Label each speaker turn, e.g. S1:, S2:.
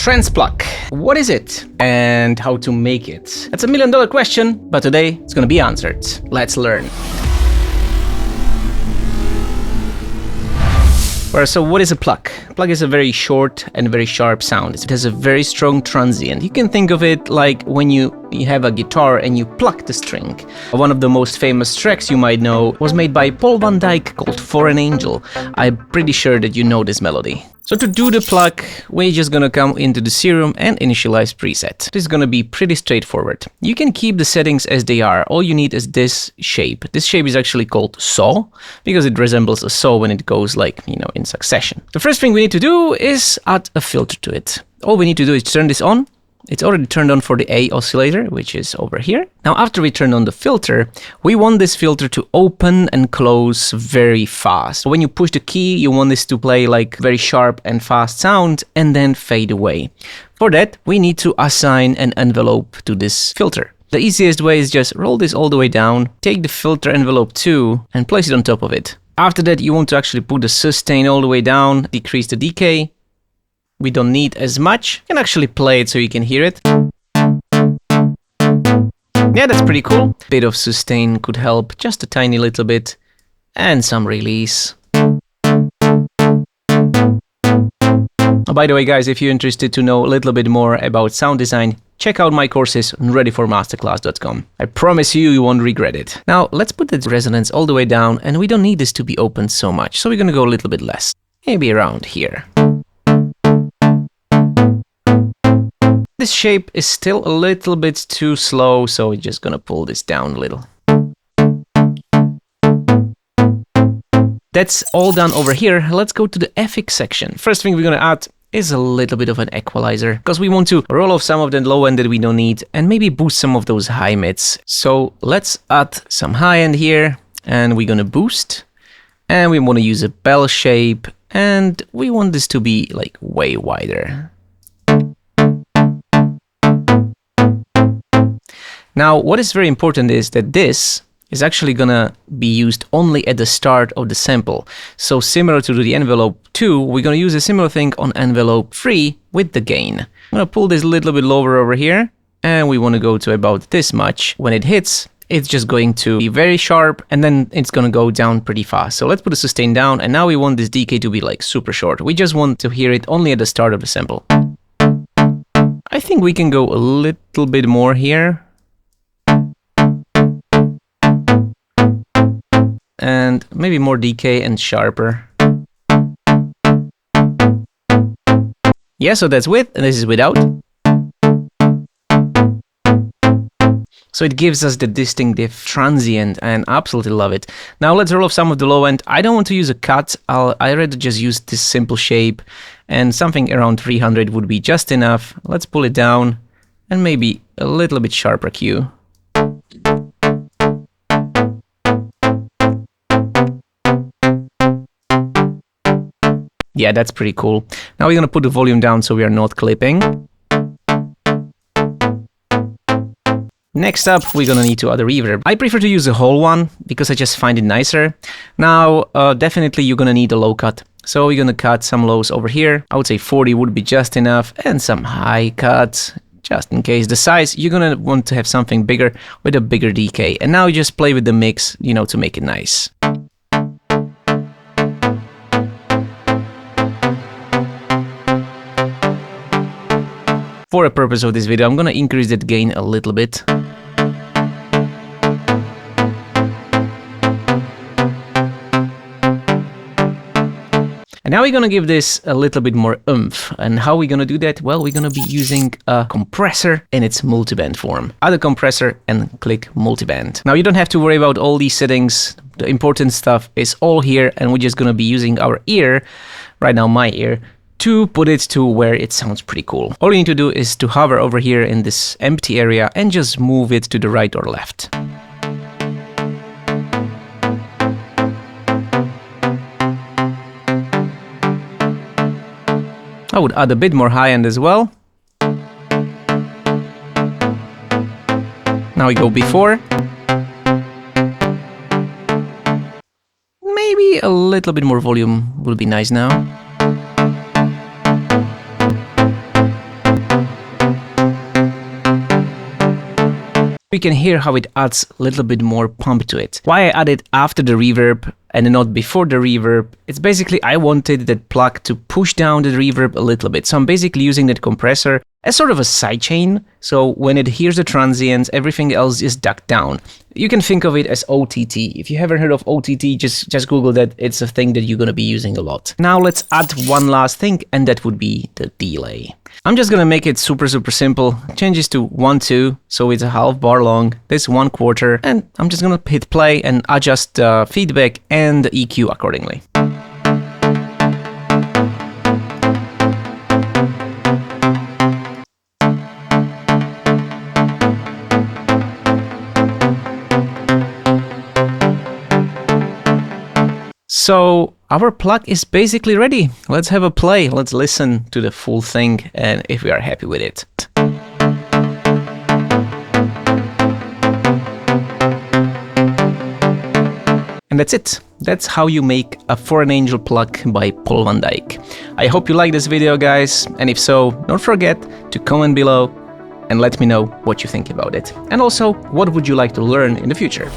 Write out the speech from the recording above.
S1: Trance Pluck. What is it and how to make it? That's $1 million question, but today it's gonna be answered. Let's learn. So what is a pluck? A pluck is a very short and very sharp sound. It has a very strong transient. You can think of it like when you have a guitar and you pluck the string. One of the most famous tracks you might know was made by Paul van Dyk called For an Angel. I'm pretty sure that you know this melody. So to do the pluck, we're just gonna come into the Serum and initialize preset. This is gonna be pretty straightforward. You can keep the settings as they are. All you need is this shape. This shape is actually called saw because it resembles a saw when it goes like, in succession. The first thing we need to do is add a filter to it. All we need to do is turn this on. It's already turned on for the A oscillator, which is over here. Now, after we turn on the filter, we want this filter to open and close very fast. When you push the key, you want this to play like very sharp and fast sound and then fade away. For that, we need to assign an envelope to this filter. The easiest way is just roll this all the way down, take the filter envelope 2 and place it on top of it. After that, you want to actually put the sustain all the way down, decrease the decay. We don't need as much. You can actually play it so you can hear it. Yeah, that's pretty cool. A bit of sustain could help, just a tiny little bit. And some release. Oh, by the way, guys, if you're interested to know a little bit more about sound design, check out my courses on readyformasterclass.com. I promise you won't regret it. Now, let's put the resonance all the way down, and we don't need this to be open so much, so we're gonna go a little bit less. Maybe around here. This shape is still a little bit too slow, so we're just gonna pull this down a little. That's all done over here. Let's go to the FX section. First thing we're gonna add is a little bit of an equalizer, because we want to roll off some of the low end that we don't need and maybe boost some of those high mids. So let's add some high end here, and we're gonna boost. And we want to use a bell shape, and we want this to be like way wider. Now, what is very important is that this is actually gonna be used only at the start of the sample. So similar to the envelope 2, we're gonna use a similar thing on envelope 3 with the gain. I'm gonna pull this a little bit lower over here, and we wanna go to about this much. When it hits, it's just going to be very sharp, and then it's gonna go down pretty fast. So let's put the sustain down, and now we want this decay to be like super short. We just want to hear it only at the start of the sample. I think we can go a little bit more here. And maybe more decay and sharper. Yeah, so that's with, and this is without. So it gives us the distinctive transient, and I absolutely love it. Now let's roll off some of the low end. I don't want to use a cut. I'd rather just use this simple shape, and something around 300 would be just enough. Let's pull it down, and maybe a little bit sharper Q. Yeah, that's pretty cool. Now we're gonna put the volume down so we are not clipping. Next up, we're gonna need to add a reverb. I prefer to use a whole one because I just find it nicer. Now, definitely you're gonna need a low cut. So we're gonna cut some lows over here. I would say 40 would be just enough, and some high cuts, just in case. The size, you're gonna want to have something bigger with a bigger decay. And now you just play with the mix, to make it nice. For the purpose of this video, I'm gonna increase that gain a little bit. And now we're gonna give this a little bit more oomph. And how are we gonna do that? Well, we're gonna be using a compressor in its multiband form. Add a compressor and click multiband. Now you don't have to worry about all these settings. The important stuff is all here, and we're just gonna be using our ear, right now my ear, to put it to where it sounds pretty cool. All you need to do is to hover over here in this empty area and just move it to the right or left. I would add a bit more high end as well. Now we go before. Maybe a little bit more volume will be nice now. You can hear how it adds a little bit more pump to it. Why I added after the reverb and not before the reverb, it's basically I wanted that pluck to push down the reverb a little bit. So I'm basically using that compressor as sort of a sidechain. So when it hears the transients, everything else is ducked down. You can think of it as OTT. If you haven't heard of OTT, just Google that. It's a thing that you're going to be using a lot. Now let's add one last thing, and that would be the delay. I'm just going to make it super simple. Changes to 1/2, so it's a half bar long. This 1/4, and I'm just going to hit play and adjust the feedback and the EQ accordingly. So our pluck is basically ready. Let's have a play. Let's listen to the full thing and if we are happy with it. And that's it. That's how you make a For an Angel pluck by Paul van Dyk. I hope you like this video, guys. And if so, don't forget to comment below and let me know what you think about it. And also, what would you like to learn in the future?